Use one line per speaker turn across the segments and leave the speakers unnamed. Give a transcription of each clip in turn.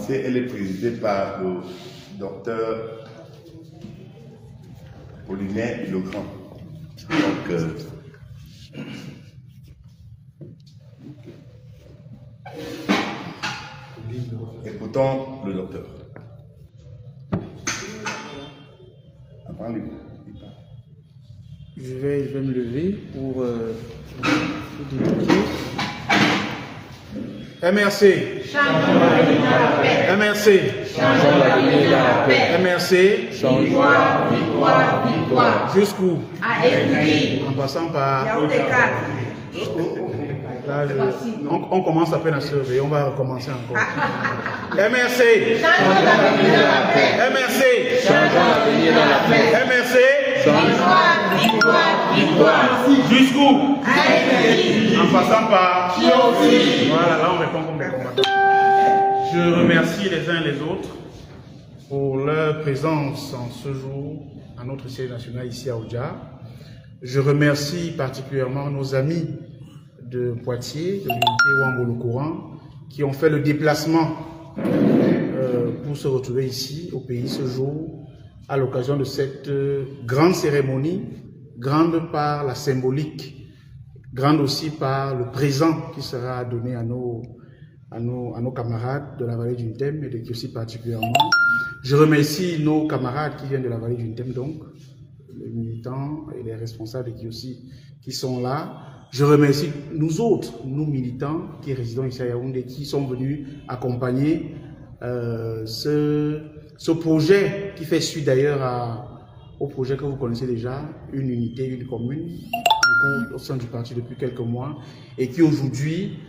commencer. Elle est présidée par le docteur Apollinaire Legrand. Donc, écoutons le docteur.
Je vais me lever pour dédiquer. MRC. MRC.
Changeons l'avenir dans la paix.
MRC.
Victoire, victoire, victoire.
Jusqu'où?
À Éthiopie.
En passant par... Là, on commence à peine à surveiller, on va recommencer encore. MRC.
Changeons l'avenir dans la paix.
MRC.
Changeons l'avenir dans la paix.
MRC.
Victoire, victoire, victoire.
Jusqu'où?
À Éthiopie.
En passant par...
Aussi.
Voilà, là on répond comme des combattants. Je remercie les uns et les autres pour leur présence en ce jour à notre siège national ici à Oujda. Je remercie particulièrement nos amis de Poitiers, de l'unité Ouangolo-Courant, qui ont fait le déplacement pour se retrouver ici au pays ce jour à l'occasion de cette grande cérémonie, grande par la symbolique, grande aussi par le présent qui sera donné à nos camarades de la vallée du Ntem et de Kiossi particulièrement. Je remercie nos camarades qui viennent de la vallée du Ntem, donc les militants et les responsables de Kiossi qui sont là. Je remercie nous autres, nous militants qui résidons ici à Yaoundé, qui sont venus accompagner ce projet qui fait suite d'ailleurs au projet que vous connaissez déjà, une unité, une commune, au sein du parti depuis quelques mois, et qui aujourd'hui,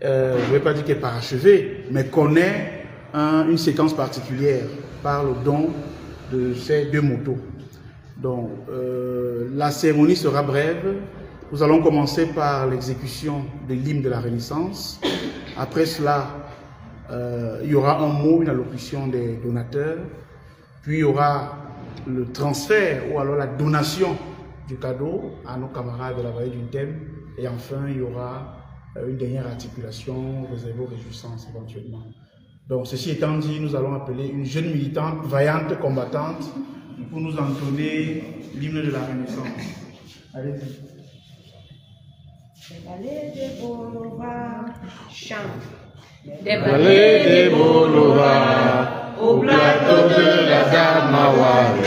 je ne vais pas dire qu'elle est parachevée, mais connaît une séquence particulière par le don de ces deux motos. Donc, la cérémonie sera brève. Nous allons commencer par l'exécution de l'hymne de la Renaissance. Après cela, il y aura un mot, une allocution des donateurs. Puis il y aura le transfert ou alors la donation du cadeau à nos camarades de la vallée du Ntem. Et enfin, il y aura une dernière articulation réservée aux réjouissances éventuellement. Donc, ceci étant dit, nous allons appeler une jeune militante, vaillante, combattante, pour nous entonner l'hymne de la Renaissance. Allez-y.
Des vallées des Bolova, chante.
Des vallées des Bolova, au plateau de la Damawa, le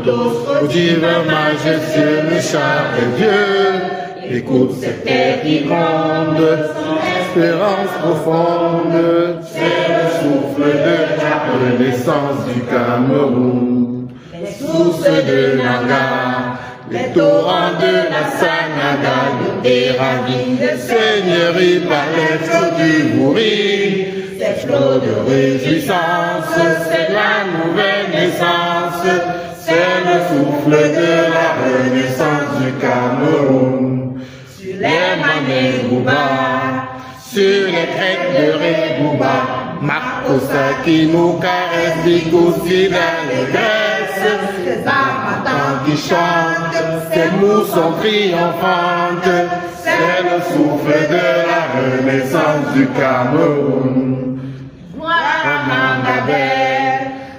Tamboutos, au divin majestueux, le char de Dieu. Écoute cette terre qui gronde, son espérance profonde, c'est le souffle de la renaissance du Cameroun. Les sources de Nanga, les torrents de la Sanaga, des ravines de seigneurie par les flots du Bourri. Ces flots de réjouissance, c'est la nouvelle naissance, c'est le souffle de la renaissance du Cameroun. Sur les Manegouba, sur les crêtes de Régouba, Marcosa qui nous caresse, Bigousi d'allégresse, ces armatans qui chantent, ces moussons triomphantes, c'est le souffle de la renaissance du Cameroun. Gloire à Mandabel,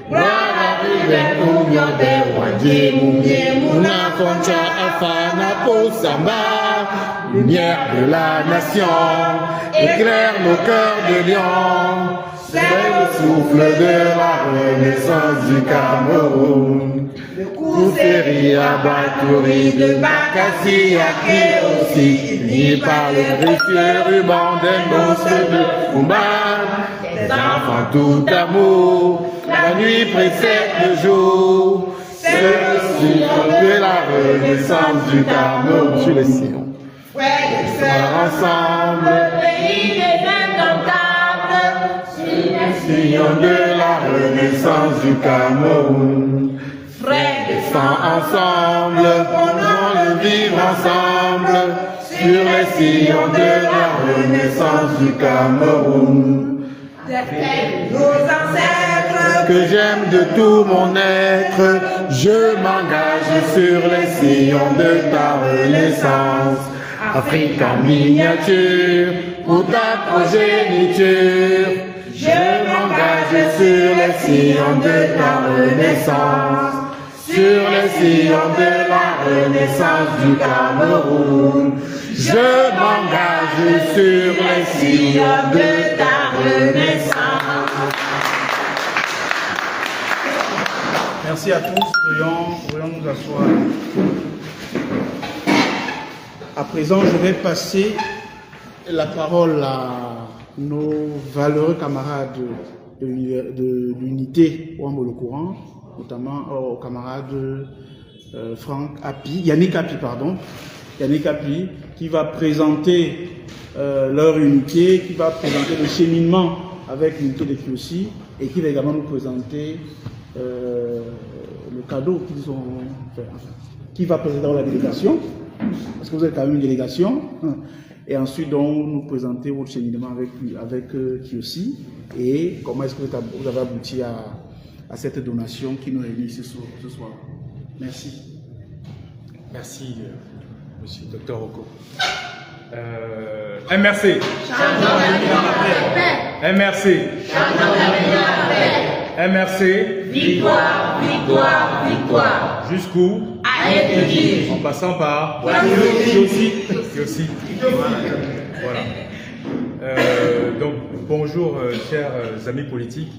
gloire à Ruben Oumyode, Wadi Moumye, Mouna Foncha, Afana Posamba, lumière de la nation, éclaire nos cœurs de lion, c'est le souffle de la renaissance du Cameroun. Le Kousséri à Batouri, de Bakassi à Kéossi, unis par le précieux ruban des noces de Koumba, des enfants tout amour, la nuit précède le jour, c'est le souffle de la renaissance du Cameroun. Sur les sillons. Frères et sœurs ensemble, pays des indomptables, sur les sillons de la renaissance du Cameroun. Frères et sœurs ensemble, prenons le vivre ensemble, sur les sillons de la renaissance du Cameroun. Nos ancêtres, que j'aime de tout mon être, je m'engage sur les sillons de ta renaissance. Afrique en miniature, pour ta progéniture, je m'engage sur les sillons de la Renaissance, sur les sillons de la Renaissance du Cameroun. Je m'engage sur les sillons de ta Renaissance.
Merci à tous. Veuillons nous asseoir. À présent, je vais passer la parole à nos valeureux camarades de l'unité Ouambolo-Courant, notamment au camarade Yannick Api, qui va présenter leur unité, qui va présenter le cheminement avec l'unité de Kiosi et qui va également nous présenter le cadeau qu'ils ont fait. Qui va présenter la délégation, parce que vous êtes quand même une délégation, et ensuite donc nous présenter votre cheminement avec Kiosi et comment est-ce que vous avez abouti à cette donation qui nous réunit ce soir. Merci.
Merci, monsieur le Dr Rocco. MRC. MRC. MRC.
Victoire, victoire, victoire.
Jusqu'où? En passant par Kiosi. Voilà. Donc, bonjour, chers amis politiques.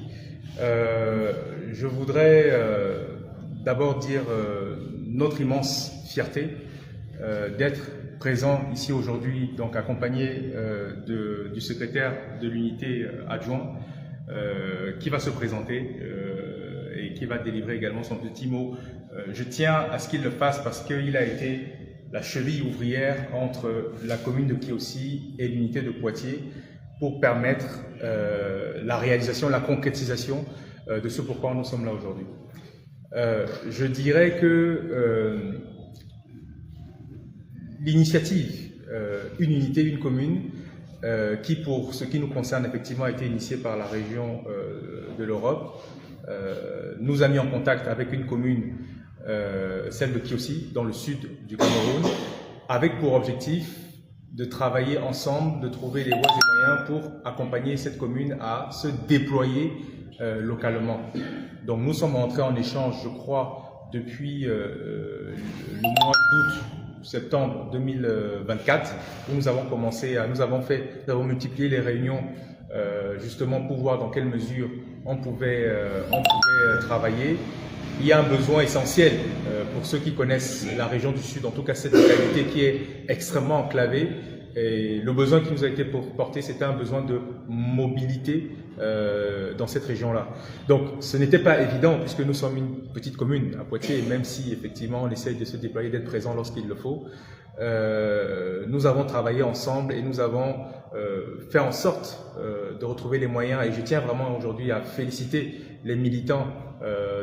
Je voudrais d'abord dire notre immense fierté d'être présent ici aujourd'hui, donc accompagné du secrétaire de l'unité adjoint qui va se présenter et qui va délivrer également son petit mot. Je tiens à ce qu'il le fasse parce qu'il a été la cheville ouvrière entre la commune de Kiosi et l'unité de Poitiers pour permettre la réalisation, la concrétisation de ce pourquoi nous sommes là aujourd'hui. Je dirais que l'initiative Une unité, une commune, qui pour ce qui nous concerne effectivement a été initiée par la région de l'Europe, nous a mis en contact avec une commune, celle de Kiosi, dans le sud du Cameroun, avec pour objectif de travailler ensemble, de trouver les voies et moyens pour accompagner cette commune à se déployer localement. Donc nous sommes entrés en échange, je crois, depuis le mois d'août, septembre 2024, où nous avons commencé à, nous avons multiplié les réunions justement pour voir dans quelle mesure on pouvait travailler. Il y a un besoin essentiel pour ceux qui connaissent la région du Sud, en tout cas cette localité qui est extrêmement enclavée. Et le besoin qui nous a été porté, c'était un besoin de mobilité dans cette région-là. Donc, ce n'était pas évident puisque nous sommes une petite commune à Poitiers, et même si effectivement on essaye de se déployer, d'être présent lorsqu'il le faut, nous avons travaillé ensemble et nous avons fait en sorte de retrouver les moyens. Et je tiens vraiment aujourd'hui à féliciter les militants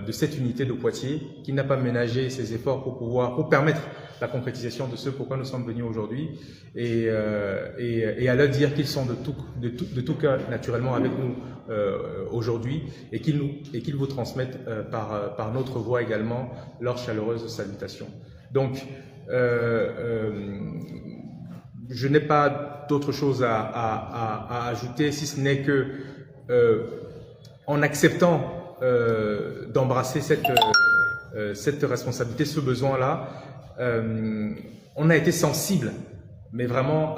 de cette unité de Poitiers qui n'a pas ménagé ses efforts pour permettre la concrétisation de ce pourquoi nous sommes venus aujourd'hui et à leur dire qu'ils sont de tout cœur naturellement avec nous aujourd'hui et qu'ils vous transmettent par notre voix également leurs chaleureuses salutations. Donc je n'ai pas d'autre chose à ajouter si ce n'est que en acceptant d'embrasser cette responsabilité, ce besoin-là, on a été sensible, mais vraiment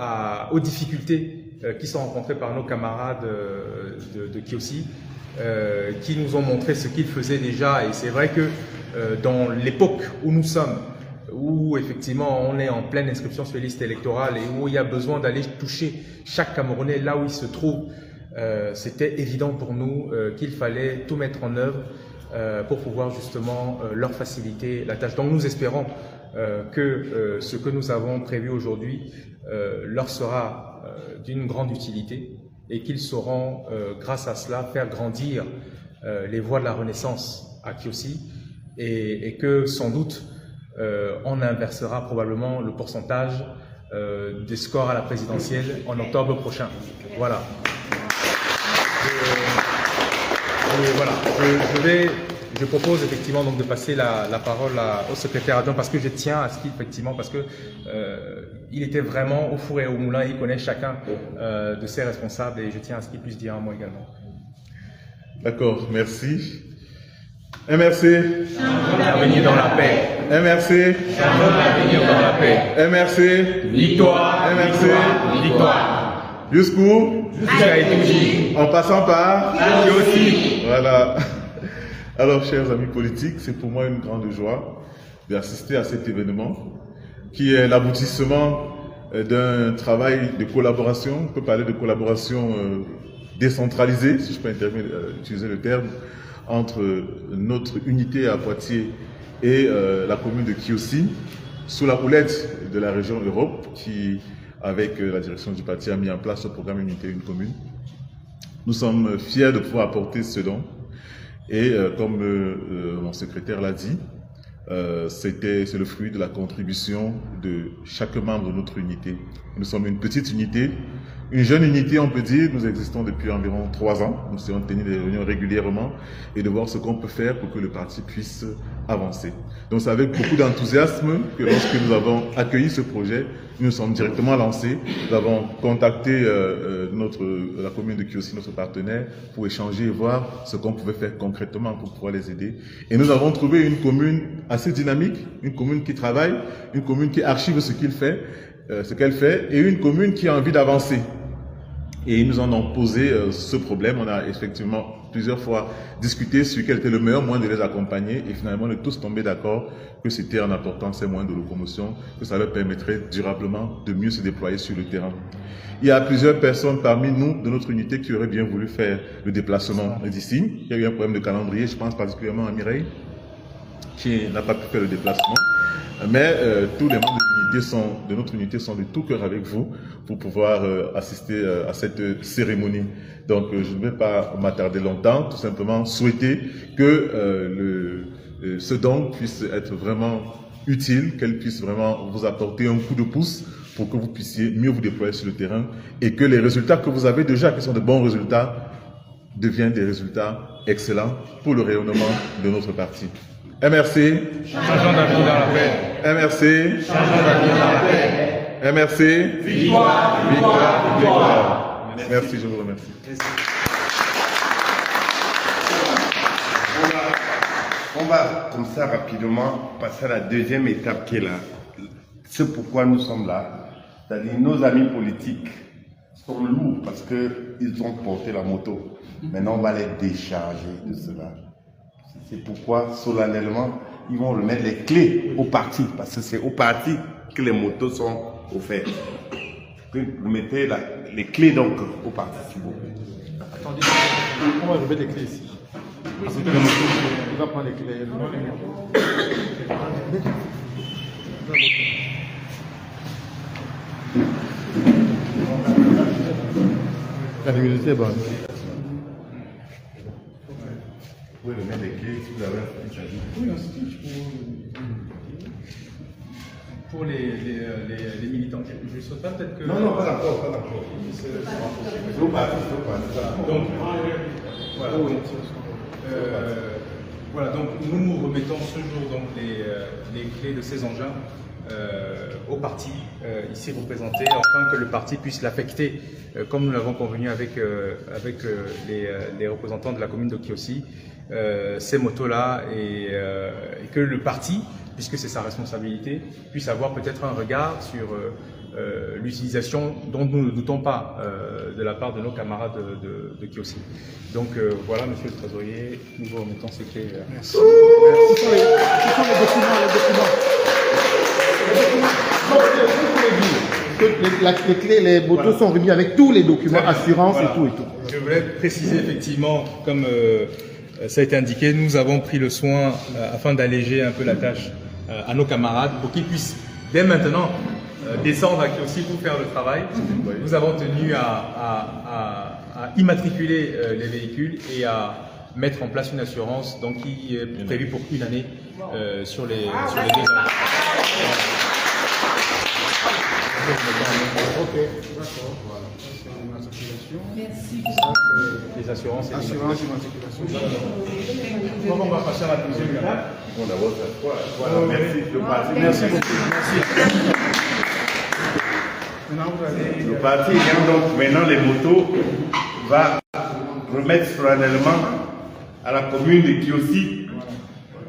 aux difficultés qui sont rencontrées par nos camarades de Kiosi, qui nous ont montré ce qu'ils faisaient déjà. Et c'est vrai que dans l'époque où nous sommes, où effectivement on est en pleine inscription sur les listes électorales et où il y a besoin d'aller toucher chaque Camerounais là où il se trouve, c'était évident pour nous qu'il fallait tout mettre en œuvre pour pouvoir justement leur faciliter la tâche. Donc nous espérons que ce que nous avons prévu aujourd'hui leur sera d'une grande utilité et qu'ils sauront grâce à cela faire grandir les voies de la Renaissance à Kiosi et que sans doute on inversera probablement le pourcentage des scores à la présidentielle en octobre prochain. Voilà. Je propose effectivement donc de passer la parole au secrétaire adjoint parce que je tiens à ce qu'il effectivement parce que il était vraiment au four et au moulin, il connaît chacun de ses responsables et je tiens à ce qu'il puisse dire un mot également.
D'accord, merci. MRC.
Avenir dans la paix.
MRC.
Avenir dans la paix.
MRC.
Victoire.
MRC.
Victoire.
Jusqu'où?
Jusqu'à Etouji.
En passant par
Aussi.
Voilà. Alors, chers amis politiques, c'est pour moi une grande joie d'assister à cet événement qui est l'aboutissement d'un travail de collaboration. On peut parler de collaboration décentralisée, si je peux utiliser le terme, entre notre unité à Poitiers et la commune de Kiossi, sous la houlette de la région Europe, qui, avec la direction du parti, a mis en place ce programme Unité Une Commune. Nous sommes fiers de pouvoir apporter ce don. Et comme mon secrétaire l'a dit, c'est le fruit de la contribution de chaque membre de notre unité. Nous sommes une petite unité, une jeune unité, on peut dire. Nous existons depuis environ 3 ans. Nous essayons de tenir des réunions régulièrement et de voir ce qu'on peut faire pour que le parti puisse avancer. Donc c'est avec beaucoup d'enthousiasme que lorsque nous avons accueilli ce projet, nous nous sommes directement lancés. Nous avons contacté la commune de Kiossi, notre partenaire, pour échanger et voir ce qu'on pouvait faire concrètement pour pouvoir les aider. Et nous avons trouvé une commune assez dynamique, une commune qui travaille, une commune qui archive ce qu'elle fait, et une commune qui a envie d'avancer. Et ils nous en ont posé ce problème. On a effectivement plusieurs fois discuté sur quel était le meilleur moyen de les accompagner, et finalement on est tous tombés d'accord que c'était en apportant ces moyens de locomotion que ça leur permettrait durablement de mieux se déployer sur le terrain. Il y a plusieurs personnes parmi nous, de notre unité, qui auraient bien voulu faire le déplacement d'ici. Il y a eu un problème de calendrier, je pense particulièrement à Mireille, qui n'a pas pu faire le déplacement. Mais tous les membres de notre unité sont de tout cœur avec vous pour pouvoir assister à cette cérémonie. Donc je ne vais pas m'attarder longtemps, tout simplement souhaiter que ce don puisse être vraiment utile, qu'elle puisse vraiment vous apporter un coup de pouce pour que vous puissiez mieux vous déployer sur le terrain et que les résultats que vous avez déjà, qui sont de bons résultats, deviennent des résultats excellents pour le rayonnement de notre parti. MRC.
Changeons d'avenir dans la paix.
MRC.
Changeons d'avenir dans la paix.
MRC.
Victoire. Victoire. Victoire.
Merci, je vous remercie.
On va comme ça rapidement passer à la deuxième étape qui est là. C'est pourquoi nous sommes là. C'est-à-dire nos amis politiques sont lourds parce qu'ils ont porté la moto. Maintenant, on va les décharger de cela. C'est pourquoi, solennellement, ils vont remettre les clés au parti, parce que c'est au parti que les motos sont offertes. Vous mettez les clés donc au parti, s'il vous plaît.
Attendez, on va remettre les clés ici. Parce que le moto, il va prendre les clés. La luminosité est bonne.
Vous pouvez remettre les clés si vous avez un petit avis.
Oui, ensuite,
Pour les militants, je ne sais pas peut-être que...
Non, pas encore, pas encore. C'est au parti.
Donc, voilà, donc nous remettons ce jour donc, les clés de ces engins au parti, ici représenté, afin que le parti puisse l'affecter, comme nous l'avons convenu avec les représentants de la commune de Kiossi, ces motos-là, et que le parti, puisque c'est sa responsabilité, puisse avoir peut-être un regard sur l'utilisation dont nous ne doutons pas de la part de nos camarades de Kiossi. Donc voilà, monsieur le trésorier, nous vous remettons ces clés.
Merci. Ce sont les documents. Les clés, les motos sont remis avec tous les documents, assurance et tout.
Je voulais préciser effectivement, comme ça a été indiqué, nous avons pris le soin, afin d'alléger un peu la tâche à nos camarades, pour qu'ils puissent dès maintenant descendre à Kiossi pour faire le travail. Nous avons tenu à immatriculer les véhicules et à mettre en place une assurance donc, qui est prévue pour 1 année sur les 2 ans.
Ok, d'accord, voilà. C'est l'immatriculation.
Merci.
Les assurances et
Assurance, immatriculation.
Donc on va passer à la deuxième étape.
On a votre fois. Voilà, merci. Le parti.
Merci beaucoup. Merci. Maintenant, vous allez...
Le parti ayant donc maintenant les motos va remettre solennellement à la commune de Kiossi,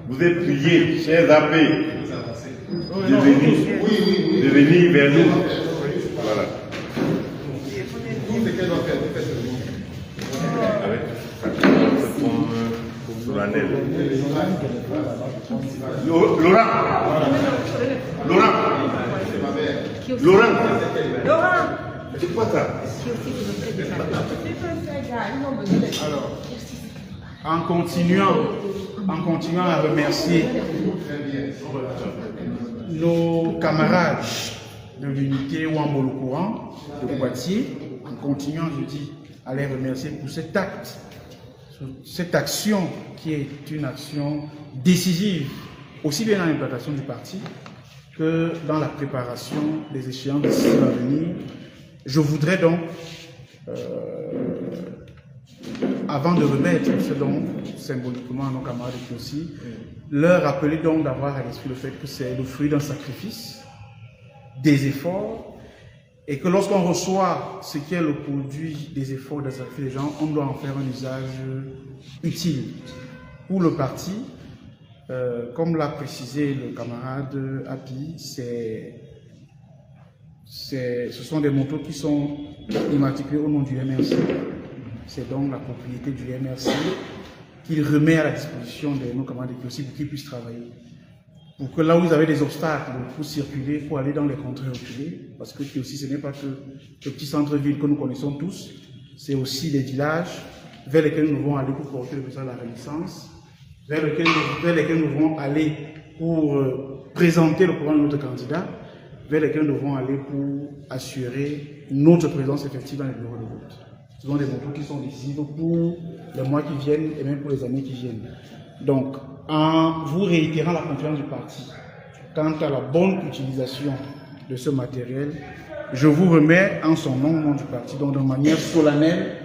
vous êtes priés, chers abbés, de venir vers nous. Voilà. Avec cette forme solennelle. Laurent. C'est quoi ça?
Alors, en continuant à remercier nos camarades de l'unité Wambolo Courant de Poitiers, en continuant, je dis, à les remercier pour cet acte, cette action qui est une action décisive, aussi bien dans l'implantation du parti que dans la préparation des échéances décisives à venir. Je voudrais donc, avant de remettre ce don symboliquement à nos camarades de Kiossi, leur rappeler donc d'avoir à l'esprit le fait que c'est le fruit d'un sacrifice, des efforts, et que lorsqu'on reçoit ce qui est le produit des efforts, des sacrifices des gens, on doit en faire un usage utile. Pour le parti, comme l'a précisé le camarade Api, ce sont des motos qui sont immatriculés au nom du MRC. C'est donc la propriété du MRC qu'il remet à la disposition de nos camarades de Kiossi pour qu'ils puissent travailler. Pour que là où vous avez des obstacles pour circuler, il faut aller dans les contrées reculées, parce que Kiossi, ce n'est pas que le petit centre-ville que nous connaissons tous, c'est aussi des villages vers lesquels nous devons aller pour porter le message de la Renaissance, vers lesquels nous devons aller pour présenter le programme de notre candidat, vers lesquels nous devons aller pour assurer notre présence effective dans les bureaux de vote. Ce sont des motos qui sont décisives pour les mois qui viennent et même pour les années qui viennent. Donc, en vous réitérant la confiance du parti quant à la bonne utilisation de ce matériel, je vous remets en son nom, au nom du parti, donc de manière solennelle,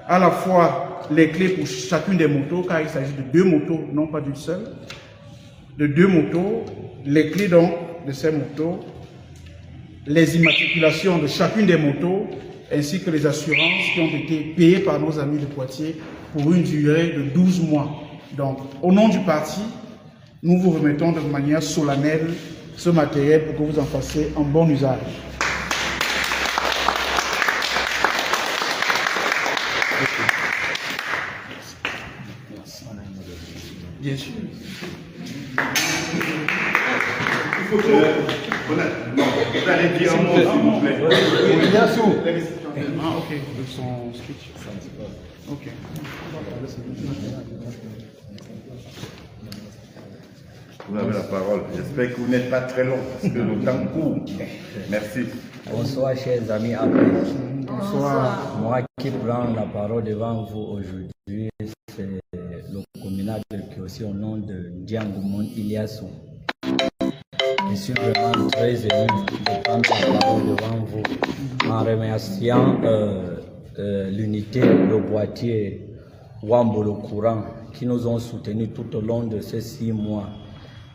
à la fois les clés pour chacune des motos, car il s'agit de 2 motos, non pas d'une seule, de 2 motos, les clés donc de ces motos, les immatriculations de chacune des motos, ainsi que les assurances qui ont été payées par nos amis de Poitiers pour une durée de 12 mois. Donc, au nom du parti, nous vous remettons de manière solennelle ce matériel pour que vous en fassiez un bon usage. Bien sûr.
Vous allez dire un mot, s'il vous plaît.
Ah, ok, de son speech. Ok.
Vous avez la parole. J'espère que vous n'êtes pas très long, parce que le temps court. Merci.
Bonsoir, chers amis.
Bonsoir.
Moi qui prends la parole devant vous aujourd'hui, c'est le communal de Kiossi au nom de Diangoumon Iliassou. Je suis vraiment très ému de prendre la parole devant vous en remerciant l'unité, le boîtier Wambolo Courant qui nous ont soutenus tout au long de ces 6 mois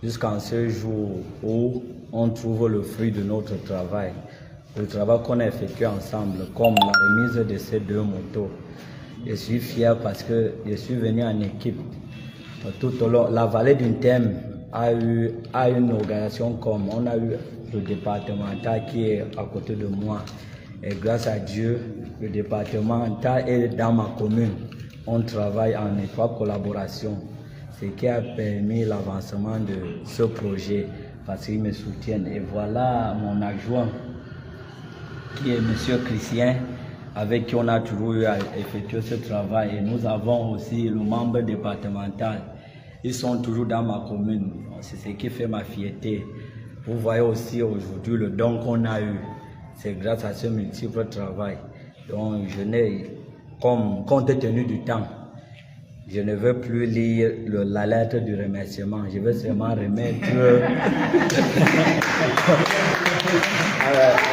jusqu'en ce jour où on trouve le fruit de notre travail. Le travail qu'on a effectué ensemble, comme la remise de ces 2 motos. Je suis fier parce que je suis venu en équipe. Tout au long, la vallée d'une thème a une organisation comme on a eu le départemental qui est à côté de moi. Et grâce à Dieu, le départemental est dans ma commune. On travaille en étroite collaboration, ce qui a permis l'avancement de ce projet parce qu'ils me soutiennent. Et voilà mon adjoint qui est M. Christian, avec qui on a toujours eu à effectuer ce travail. Et nous avons aussi le membre départemental. Ils sont toujours dans ma commune. C'est ce qui fait ma fierté. Vous voyez aussi aujourd'hui le don qu'on a eu. C'est grâce à ce multiple travail. Donc je n'ai, comme compte tenu du temps, je ne veux plus lire la lettre du remerciement. Je veux seulement remettre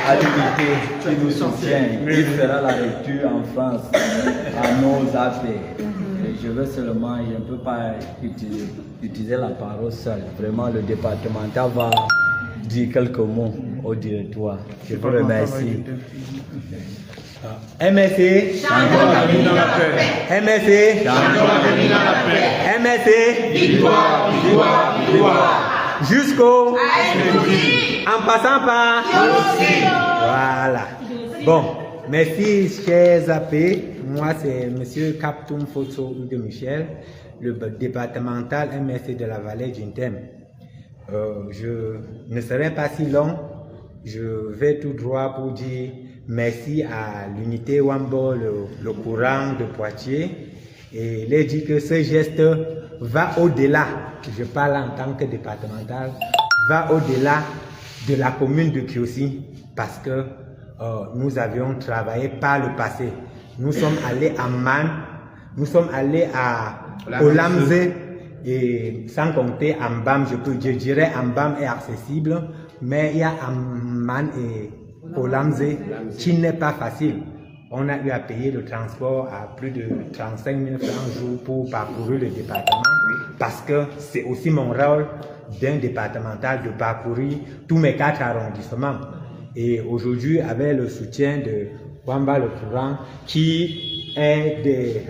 à l'unité qui nous soutient. Il fera la lecture en France à nos appels. Je veux seulement, je ne peux pas utiliser la parole seule. Vraiment, le départemental va dire quelques mots au directoire. Je vous remercie. MSC, MSC,
Victoire, victoire, victoire.
Jusqu'au... En passant par... Voilà. Bon, merci chers AP. Moi c'est Monsieur Kaptoum Fosso de Michel, le départemental MSC de la vallée d'Intem. Je ne serai pas si long. Je vais tout droit pour dire merci à l'unité Wambo, le courant de Poitiers, et les dire que ce geste va au-delà, je parle en tant que départemental, va au-delà de la commune de Kiossi, parce que nous avions travaillé par le passé. Nous sommes allés à Man, nous sommes allés à Olamze, et sans compter Ambam, je dirais Ambam est accessible, mais il y a Amman et Olamze qui n'est pas facile. On a eu à payer le transport à plus de 35 000 francs jour pour parcourir le département, parce que c'est aussi mon rôle d'un départemental de parcourir tous mes 4 arrondissements. Et aujourd'hui, avec le soutien de Wamba le Courant, qui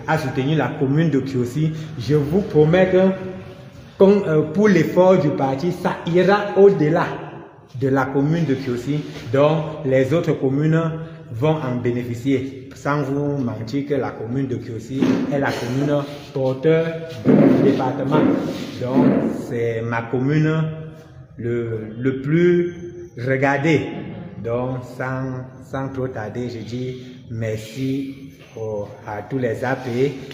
a soutenu la commune de Kiossi, je vous promets que pour l'effort du parti, ça ira au-delà de la commune de Kiossi, dont les autres communes vont en bénéficier. Sans vous mentir que la commune de Kiossi est la commune porteur du département. Donc c'est ma commune le plus regardé. Donc sans trop tarder, je dis merci à tous les AP,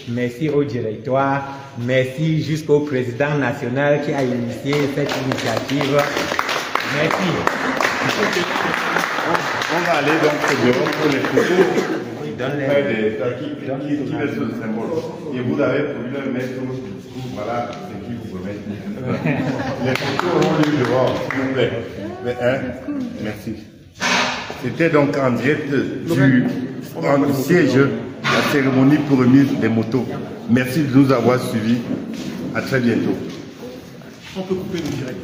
merci au directoire, merci jusqu'au président national qui a initié cette initiative. Merci.
On va aller donc au bureau pour les photos. Qui laisse le symbole. Et vous avez voulu le mettre, voilà ce qui vous remet. Les photos auront lieu dehors, s'il vous plaît. Merci. C'était donc en direct du siège, la cérémonie pour remise des motos. Merci de nous avoir suivis. À très bientôt.
On peut couper le direct.